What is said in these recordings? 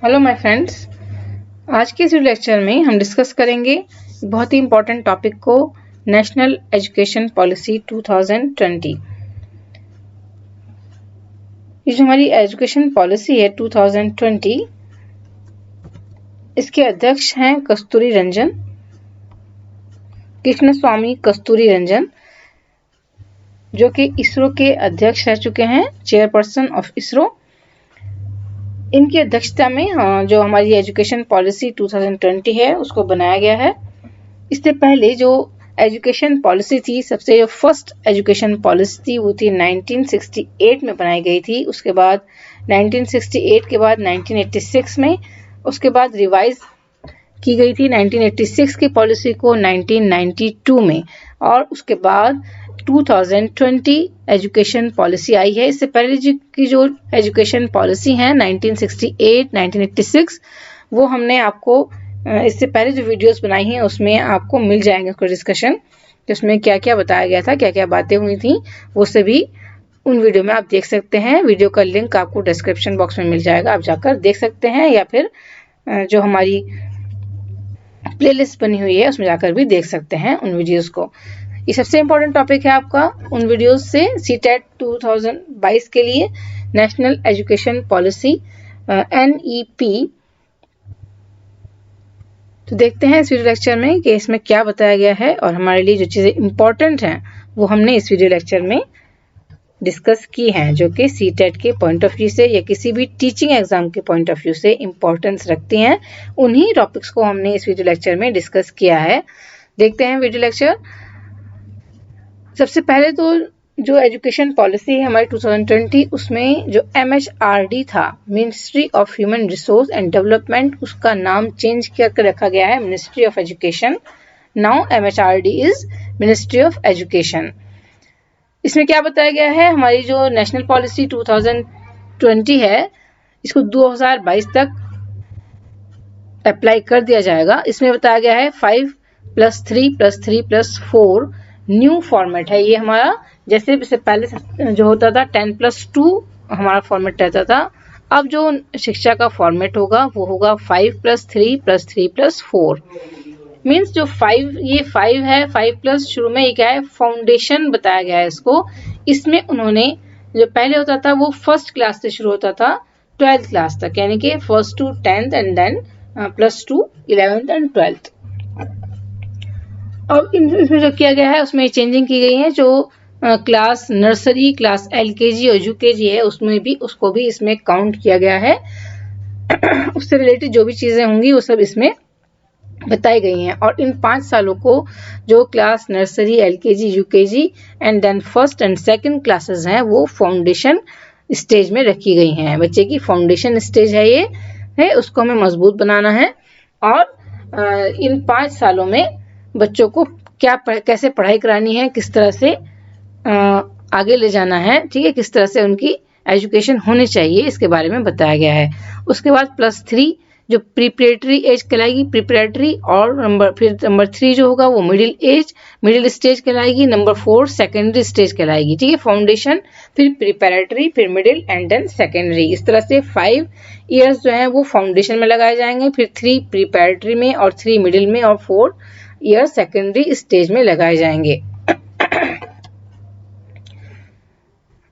Hello my friends, आज के इस लेक्चर में हम डिस्कस करेंगे बहुत ही इम्पोर्टेंट टॉपिक को, नेशनल एजुकेशन पॉलिसी 2020। ये जो हमारी एजुकेशन पॉलिसी है 2020, इसके अध्यक्ष हैं कस्तूरी रंजन, कृष्णस्वामी कस्तूरी रंजन, जो कि इसरो के अध्यक्ष रह चुके हैं, चेयरपर्सन ऑफ इसरो। इनकी अध्यक्षता में जो हमारी एजुकेशन पॉलिसी 2020 है उसको बनाया गया है। इससे पहले जो एजुकेशन पॉलिसी थी, सबसे जो फर्स्ट एजुकेशन पॉलिसी थी वो थी 1968 में बनाई गई थी। उसके बाद 1968 के बाद 1986 में, उसके बाद रिवाइज की गई थी 1986 की पॉलिसी को 1992 में, और उसके बाद 2020 एजुकेशन पॉलिसी आई है। इससे पहले की जो एजुकेशन पॉलिसी है 1968, 1986, वो हमने आपको इससे पहले जो वीडियोस बनाई हैं उसमें आपको मिल जाएंगे उसका डिस्कशन, जिसमें क्या क्या बताया गया था, क्या क्या बातें हुई थी, वो सभी उन वीडियो में आप देख सकते हैं। वीडियो का लिंक आपको डिस्क्रिप्शन बॉक्स में मिल जाएगा, आप जाकर देख सकते हैं, या फिर जो हमारी प्लेलिस्ट बनी हुई है उसमें जाकर भी देख सकते हैं उन वीडियोस को। ये सबसे इम्पोर्टेंट टॉपिक है आपका उन वीडियोस से, सीटेट 2022 के लिए नेशनल एजुकेशन पॉलिसी NEP। तो देखते हैं इस वीडियो लेक्चर में कि इसमें क्या बताया गया है, और हमारे लिए जो चीजें इम्पोर्टेंट हैं वो हमने इस वीडियो लेक्चर में डिस्कस की हैं, जो कि सीटेट के पॉइंट ऑफ व्यू से या किसी भी टीचिंग एग्जाम के पॉइंट ऑफ व्यू से इम्पोर्टेंस रखती हैं। उन्हीं टॉपिक्स को हमने इस वीडियो लेक्चर में डिस्कस किया है। देखते हैं वीडियो लेक्चर। सबसे पहले तो जो एजुकेशन पॉलिसी है हमारी 2020, उसमें जो MHRD था, ministry of human resource and development, उसका नाम चेंज करके रखा गया है ministry of education. Now MHRD is ministry of education. इसमें क्या बताया गया है, हमारी जो नेशनल पॉलिसी 2020 है इसको 2022 तक अप्लाई कर दिया जाएगा। इसमें बताया गया है 5+3+3+4 न्यू फॉर्मेट है। ये हमारा जैसे पहले जो होता था 10+2 हमारा फॉर्मेट रहता था, अब जो शिक्षा का फॉर्मेट होगा वो होगा 5+3+3+4। मीन्स जो 5 है, 5+ शुरू में ये क्या है, फाउंडेशन बताया गया है इसको। इसमें उन्होंने जो पहले होता था वो फर्स्ट क्लास से शुरू होता था 12th क्लास तक, यानी कि 1st to 10th and then +2 11th and 12th। अब इसमें जो किया गया है उसमें चेंजिंग की गई है। जो क्लास नर्सरी, क्लास LKG और UKG है उसमें भी उसको भी इसमें काउंट किया गया है। उससे रिलेटेड जो भी चीजें होंगी वो सब इसमें बताई गई हैं। और इन 5 सालों को जो class nursery, LKG, UKG and then first and second classes हैं वो फाउंडेशन स्टेज में रखी गई हैं। बच्चे की फाउंडेशन स्टेज है, ये है, उसको हमें मजबूत बनाना है। और इन 5 सालों में बच्चों को कैसे पढ़ाई करानी है, किस तरह से आगे ले जाना है, ठीक है, किस तरह से उनकी एजुकेशन होनी चाहिए, इसके बारे में बताया गया है। उसके बाद +3 जो प्रिपरेटरी एज कहलाएगी, प्रिपरेटरी, और नंबर 3 जो होगा वो मिडिल स्टेज कहलाएगी। नंबर 4 सेकेंडरी स्टेज कहलाएगी, ठीक है। फाउंडेशन, फिर प्रिपरेटरी, फिर मिडिल एंड देन सेकेंडरी। इस तरह से 5 इयर्स जो है वो फाउंडेशन में लगाए जाएंगे, फिर 3 प्रिपरेटरी में और 3 मिडिल में और 4 ईयर सेकेंडरी स्टेज में लगाए जाएंगे।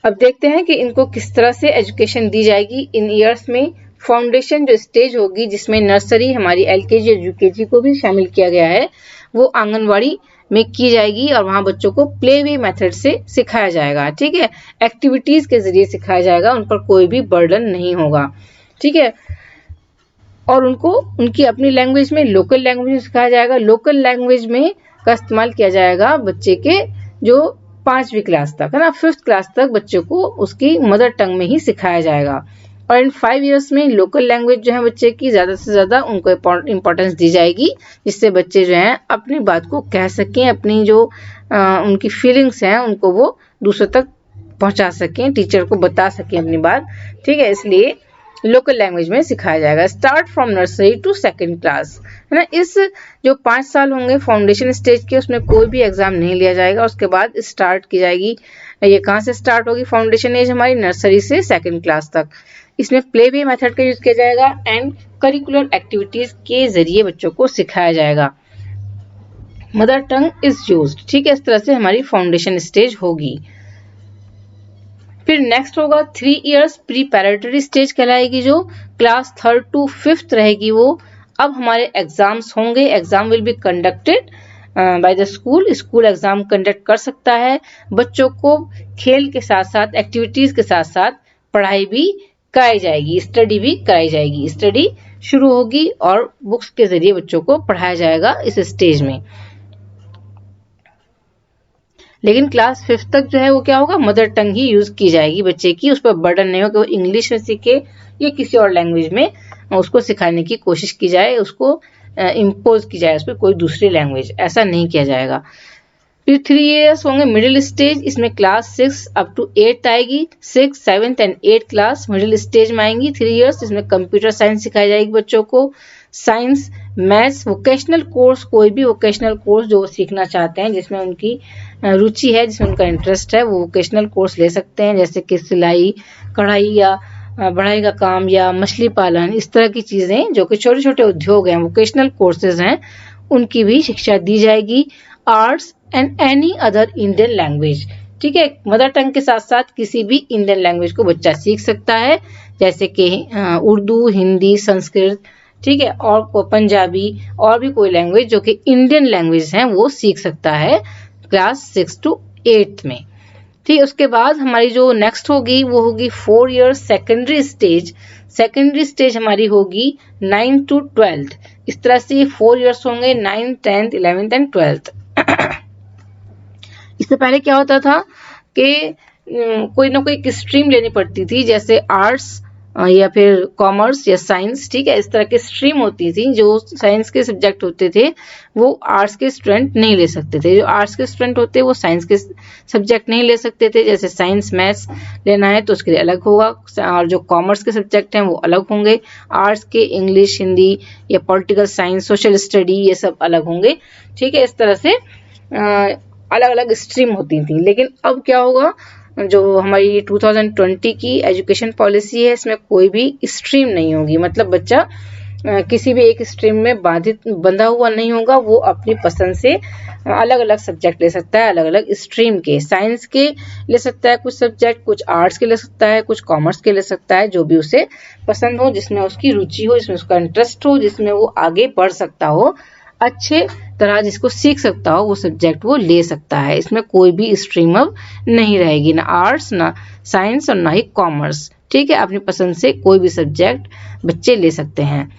अब देखते हैं कि इनको किस तरह से एजुकेशन दी जाएगी इन ईयर्स में। फाउंडेशन जो स्टेज होगी, जिसमें नर्सरी, हमारी LKG और UKG को भी शामिल किया गया है, वो आंगनवाड़ी में की जाएगी और वहां बच्चों को प्ले वे मेथड से सिखाया जाएगा, ठीक है। एक्टिविटीज के जरिए सिखाया जाएगा, उन पर कोई भी बर्डन नहीं होगा, ठीक है। और उनको उनकी अपनी लैंग्वेज में, लोकल लैंग्वेज में सिखाया जाएगा। लोकल लैंग्वेज में का इस्तेमाल किया जाएगा बच्चे के जो 5वीं क्लास तक है ना, 5th क्लास तक बच्चों को उसकी मदर टंग में ही सिखाया जाएगा। और इन 5 इयर्स में लोकल लैंग्वेज जो है बच्चे की ज्यादा से ज्यादा उनको इम्पोर्टेंस दी जाएगी, जिससे बच्चे जो हैं अपनी बात को कह सकें, अपनी जो उनकी फीलिंग्स हैं उनको वो दूसरों तक पहुंचा सकें, टीचर को बता सकें अपनी बात, ठीक है। इसलिए लोकल लैंग्वेज में सिखाया जाएगा। Start from nursery to second class, है ना। इस जो 5 साल होंगे फाउंडेशन स्टेज के, उसमें कोई भी एग्जाम नहीं लिया जाएगा। उसके बाद स्टार्ट की जाएगी, ये कहाँ से स्टार्ट होगी फाउंडेशन एज, हमारी नर्सरी से सेकंड क्लास तक। इसमें प्ले वे मेथड का यूज किया जाएगा एंड करिकुलर एक्टिविटीज के जरिए बच्चों को सिखाया जाएगा। मदर टंग इज यूज्ड, ठीक है। इस तरह से हमारी फाउंडेशन स्टेज होगी। फिर नेक्स्ट होगा 3 इयर्स प्रीपैरेटरी स्टेज कहलाएगी, जो क्लास 3rd to 5th रहेगी वो। अब हमारे एग्जाम्स होंगे, exam will be conducted by the school. School exam conduct कर सकता है। बच्चों को खेल के साथ साथ, एक्टिविटीज के साथ साथ पढ़ाई भी कराई जाएगी, स्टडी भी कराई जाएगी। स्टडी शुरू होगी और बुक्स के जरिए बच्चों को पढ़ाया जाएगा इस स्टेज में। लेकिन क्लास 5th तक जो है वो क्या होगा, मदर टंग ही यूज की जाएगी बच्चे की। उस पर बर्डन नहीं होगा कि वो इंग्लिश में सीखे या किसी और लैंग्वेज में उसको सिखाने की कोशिश की जाए, उसको इम्पोज की जाए उस पर कोई दूसरी लैंग्वेज, ऐसा नहीं किया जाएगा। फिर 3 इयर्स होंगे मिडिल स्टेज। इसमें क्लास 6 अप टू 8th आएगी। 6th, 7th and 8th class middle stage में आएंगी। 3 इयर्स इसमें कंप्यूटर साइंस सिखाई जाएगी बच्चों को, साइंस, मैथ्स, वोकेशनल कोर्स, कोई भी वोकेशनल कोर्स जो वो सीखना चाहते हैं, जिसमें उनकी रुचि है, जिसमें उनका इंटरेस्ट है, वो वोकेशनल कोर्स ले सकते हैं, जैसे कि सिलाई, कढ़ाई या बढ़ाई का काम या मछली पालन, इस तरह की चीजें जो कि छोटे छोटे उद्योग हैं, वोकेशनल कोर्सेज हैं, उनकी भी शिक्षा दी जाएगी। Arts and any other Indian language, ठीक है। मदर टंग के साथ साथ किसी भी इंडियन लैंग्वेज को बच्चा सीख सकता है, जैसे कि उर्दू, हिंदी, संस्कृत, ठीक है, और पंजाबी, और भी कोई लैंग्वेज जो कि इंडियन लैंग्वेज हैं वो सीख सकता है क्लास 6 to 8th में, ठीक। उसके बाद हमारी जो नेक्स्ट होगी वो होगी 4 years secondary stage. Secondary stage हमारी होगी 9th to 12th। इस तरह से 4 इयर्स होंगे, 9th, 10th, 11th and 12th। इससे पहले क्या होता था कि कोई ना कोई एक स्ट्रीम लेनी पड़ती थी, जैसे आर्ट्स या फिर कॉमर्स या साइंस, ठीक है। इस तरह की स्ट्रीम होती थी। जो साइंस के सब्जेक्ट होते थे वो आर्ट्स के स्टूडेंट नहीं ले सकते थे, जो आर्ट्स के स्टूडेंट होते वो साइंस के सब्जेक्ट नहीं ले सकते थे। जैसे साइंस, मैथ्स लेना है तो उसके लिए अलग होगा, और जो कॉमर्स के सब्जेक्ट हैं वो अलग होंगे। आर्ट्स के इंग्लिश, हिंदी या पॉलिटिकल साइंस, सोशल स्टडी, ये सब अलग होंगे, ठीक है। इस तरह से अलग अलग स्ट्रीम होती थी। लेकिन अब क्या होगा, जो हमारी 2020 की एजुकेशन पॉलिसी है, इसमें कोई भी स्ट्रीम नहीं होगी। मतलब बच्चा किसी भी एक स्ट्रीम में बंधा हुआ नहीं होगा, वो अपनी पसंद से अलग अलग सब्जेक्ट ले सकता है, अलग अलग स्ट्रीम के। साइंस के ले सकता है कुछ सब्जेक्ट, कुछ आर्ट्स के ले सकता है, कुछ कॉमर्स के ले सकता है, जो भी उसे पसंद हो, जिसमें उसकी रुचि हो, जिसमें उसका इंटरेस्ट हो, जिसमें वो आगे बढ़ सकता हो, अच्छे तरह जिसको सीख सकता हो, वो सब्जेक्ट वो ले सकता है। इसमें कोई भी स्ट्रीम अब नहीं रहेगी, ना आर्ट्स, ना साइंस और ना ही कॉमर्स, ठीक है। अपनी पसंद से कोई भी सब्जेक्ट बच्चे ले सकते हैं।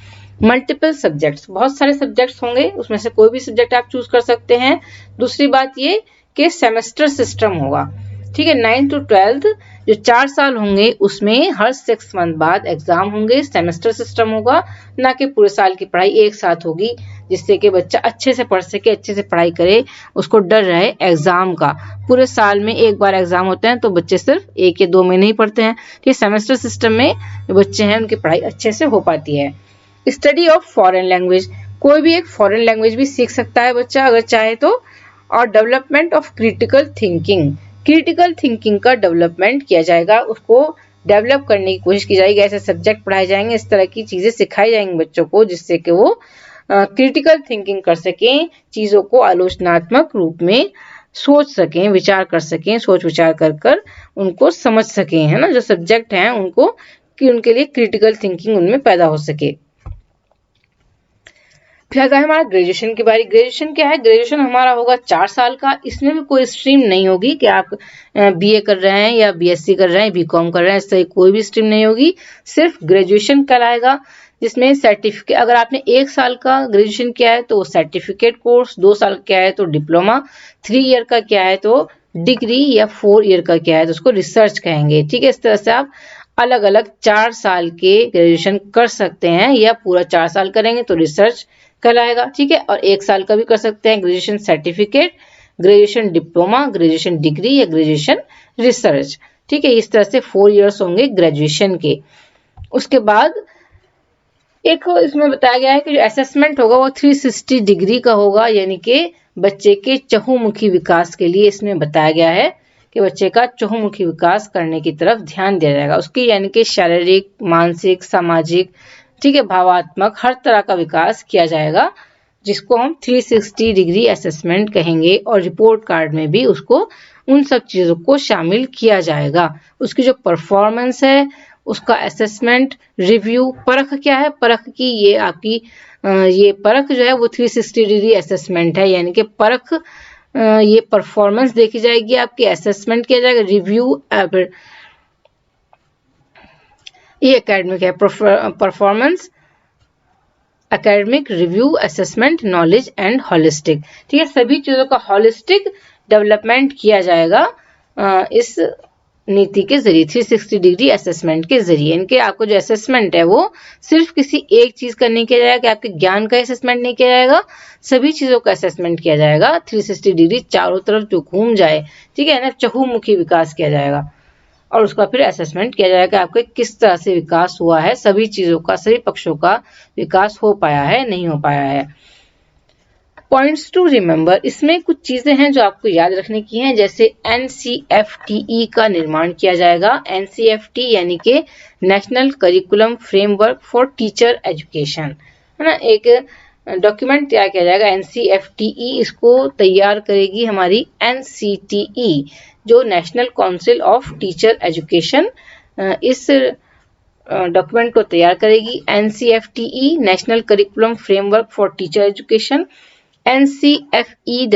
मल्टीपल सब्जेक्ट्स, बहुत सारे सब्जेक्ट्स होंगे, उसमें से कोई भी सब्जेक्ट आप चूज कर सकते हैं। दूसरी बात ये कि सेमेस्टर सिस्टम होगा, ठीक है। 9th to 12th जो 4 साल होंगे उसमें हर 6 मंथ बाद एग्जाम होंगे। सेमेस्टर सिस्टम होगा, ना कि पूरे साल की पढ़ाई एक साथ होगी, जिससे कि बच्चा अच्छे से पढ़ सके, अच्छे से पढ़ाई करे, उसको डर रहे एग्जाम का। पूरे साल में एक बार एग्जाम होते हैं तो बच्चे सिर्फ 1 या 2 महीने ही पढ़ते हैं, ठीक। सेमेस्टर सिस्टम में जो बच्चे हैं उनकी पढ़ाई अच्छे से हो पाती है। स्टडी ऑफ फॉरेन लैंग्वेज, कोई भी एक फॉरेन लैंग्वेज भी सीख सकता है बच्चा अगर चाहे तो। और development of critical thinking, critical thinking का डेवलपमेंट किया जाएगा, उसको डेवलप करने की कोशिश की जाएगी। ऐसे सब्जेक्ट पढ़ाए जाएंगे, इस तरह की चीजें सिखाई जाएंगी बच्चों को, जिससे कि वो क्रिटिकल थिंकिंग कर सकें, चीजों को आलोचनात्मक रूप में सोच सकें, विचार कर सकें, सोच विचार कर कर उनको समझ सकें, है ना। जो सब्जेक्ट हैं उनको, कि उनके लिए क्रिटिकल थिंकिंग उनमें पैदा हो सके। फिर आता है हमारा ग्रेजुएशन की बारी। ग्रेजुएशन क्या है, ग्रेजुएशन हमारा होगा 4 साल का। इसमें भी कोई स्ट्रीम नहीं होगी कि आप बीए कर रहे हैं या बीएससी कर रहे हैं, बीकॉम कर रहे हैं, इस तरह कोई भी स्ट्रीम नहीं होगी, सिर्फ ग्रेजुएशन कहलाएगा। जिसमें सर्टिफिकेट, अगर आपने 1 साल का ग्रेजुएशन किया है तो वो सर्टिफिकेट कोर्स, 2 साल किया है तो डिप्लोमा, 3 ईयर का किया है तो डिग्री, या 4 ईयर का किया है तो उसको रिसर्च कहेंगे, ठीक है। इस तरह से आप अलग अलग 4 साल के ग्रेजुएशन कर सकते हैं, या पूरा 4 साल करेंगे तो रिसर्च कहलाएगा, ठीक है। और 1 साल का भी कर सकते हैं, graduation certificate, graduation diploma, graduation degree या ग्रेजुएशन रिसर्च, ठीक है। इस तरह से 4 इयर्स होंगे ग्रेजुएशन के। उसके बाद एक इसमें बताया गया है कि जो असेसमेंट होगा वो 360 डिग्री का होगा, यानी कि बच्चे के चहुमुखी विकास के लिए इसमें बताया गया है कि बच्चे का चहुमुखी विकास करने की तरफ ध्यान दिया जाएगा। उसकी यानी कि शारीरिक, मानसिक, सामाजिक, ठीक है, भावात्मक हर तरह का विकास किया जाएगा, जिसको हम 360 डिग्री असेसमेंट कहेंगे। और रिपोर्ट कार्ड में भी उसको उन सब चीजों को शामिल किया जाएगा। उसकी जो परफॉर्मेंस है, उसका असेसमेंट, रिव्यू, परख क्या है, परख की ये आपकी ये परख जो है वो 360 डिग्री असेसमेंट है, यानी कि परख ये परफॉर्मेंस देखी जाएगी, आपकी असेसमेंट किया जाएगा, रिव्यू फिर ये एकेडमिक है, performance, academic, review, assessment, knowledge and holistic. ठीक है, सभी चीजों का होलिस्टिक डेवलपमेंट किया जाएगा इस नीति के जरिए, 360 डिग्री असेसमेंट के जरिए। इनके आपको जो असेसमेंट है वो सिर्फ किसी एक चीज का नहीं किया जाएगा कि आपके ज्ञान का असेसमेंट नहीं किया जाएगा, सभी चीजों का असेसमेंट किया जाएगा 360 डिग्री, चारों तरफ जो घूम जाए, ठीक है ना, चहुमुखी विकास किया जाएगा। और उसका फिर असेसमेंट किया जाएगा कि आपके किस तरह से विकास हुआ है, सभी चीजों का, सभी पक्षों का विकास हो पाया है, नहीं हो पाया है। पॉइंट्स टू रिमेंबर, इसमें कुछ चीजें हैं जो आपको याद रखने की हैं, जैसे NCFTE का निर्माण किया जाएगा। NCFT यानी कि national curriculum framework for teacher education, है ना, एक डॉक्यूमेंट तैयार किया जाएगा NCFTE। इसको तैयार करेगी हमारी NCTE, जो national council of teacher education, इस डॉक्यूमेंट को तैयार करेगी। NCFTE national curriculum framework for teacher education. NCFE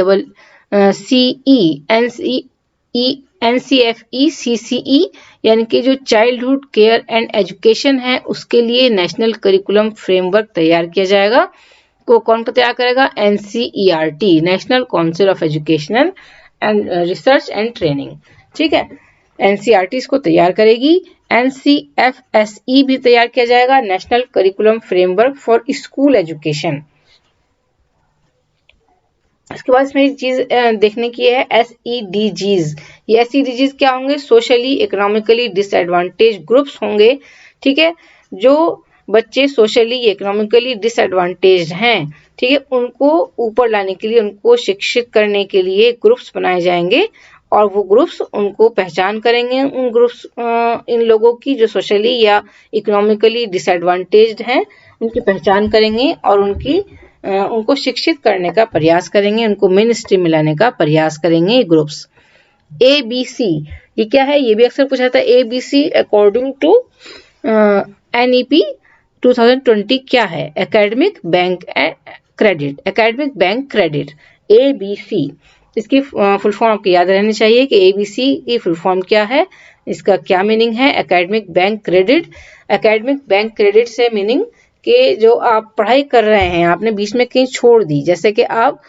यानी कि जो चाइल्डहुड केयर एंड एजुकेशन है, उसके लिए नेशनल करिकुलम फ्रेमवर्क तैयार किया जाएगा। को कौन तैयार करेगा? NCERT, national council of educational and research and training. ठीक है, NCERT इसको तैयार करेगी। NCFSE भी तैयार किया जाएगा, national curriculum framework for school education. इसके बाद इसमें एक चीज देखने की है, SEDGs। ये SEDGs क्या होंगे? सोशली इकोनॉमिकली डिसएडवांटेज ग्रुप्स होंगे। ठीक है, जो बच्चे सोशली इकोनॉमिकली डिसएडवांटेज हैं, ठीक है, उनको ऊपर लाने के लिए, उनको शिक्षित करने के लिए ग्रुप्स बनाए जाएंगे, और वो ग्रुप्स उनको पहचान करेंगे, उन ग्रुप्स इन लोगों की जो सोशली या इकोनॉमिकली डिसएडवांटेज्ड हैं, उनकी पहचान करेंगे और उनको शिक्षित करने का प्रयास करेंगे, उनको मेन स्ट्रीम में लाने का प्रयास करेंगे ये ग्रुप्स। ABC ये क्या है? ये भी अक्सर पूछा था। ABC अकॉर्डिंग टू NEP 2020 क्या है? Academic bank credit, academic bank credit, ABC। इसकी फुल फॉर्म आपको याद रहनी चाहिए कि ABC की फुल फॉर्म क्या है, इसका क्या मीनिंग है। Academic bank credit, academic bank credit से मीनिंग कि जो आप पढ़ाई कर रहे हैं, आपने बीच में कहीं छोड़ दी, जैसे कि आप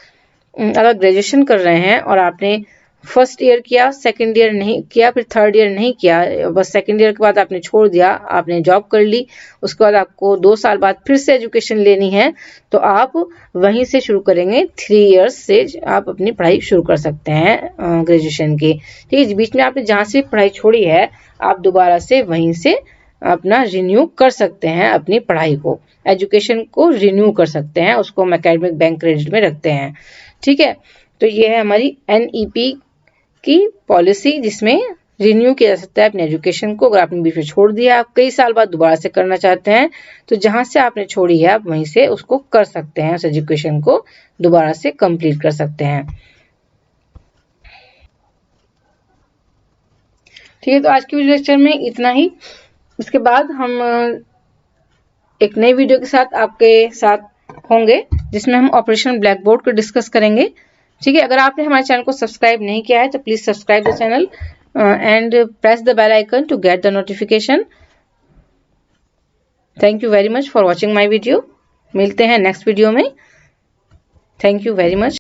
अगर ग्रेजुएशन कर रहे हैं और आपने फर्स्ट ईयर किया, सेकंड ईयर नहीं किया, फिर थर्ड ईयर नहीं किया, बस सेकंड ईयर के बाद आपने छोड़ दिया, आपने जॉब कर ली, उसके बाद आपको 2 साल बाद फिर से एजुकेशन लेनी है, तो आप वहीं से शुरू करेंगे। 3 इयर्स से आप अपनी पढ़ाई शुरू कर सकते हैं ग्रेजुएशन की। ठीक है, बीच में आपने जहाँ से पढ़ाई छोड़ी है, आप दोबारा से वहीं से अपना रिन्यू कर सकते हैं, अपनी पढ़ाई को, एजुकेशन को रिन्यू कर सकते हैं, उसको हम एकेडमिक बैंक क्रेडिट में रखते हैं। ठीक है, तो ये है हमारी NEP की पॉलिसी, जिसमें रिन्यू किया जा सकता है अपने एजुकेशन को। अगर आपने बीच में छोड़ दिया, आप कई साल बाद दोबारा से करना चाहते हैं, तो जहां से आपने छोड़ी है आप वहीं से उसको कर सकते हैं, उस एजुकेशन को दोबारा से कंप्लीट कर सकते हैं। ठीक है, तो आज के लेक्चर में इतना ही। इसके बाद हम एक नई वीडियो के साथ आपके साथ होंगे, जिसमें हम ऑपरेशन ब्लैक बोर्ड को डिस्कस करेंगे। ठीक है, अगर आपने हमारे चैनल को सब्सक्राइब नहीं किया है तो please subscribe the channel and press the bell icon to get the notification. Thank you very much for watching my video. मिलते हैं नेक्स्ट वीडियो में। Thank you very much.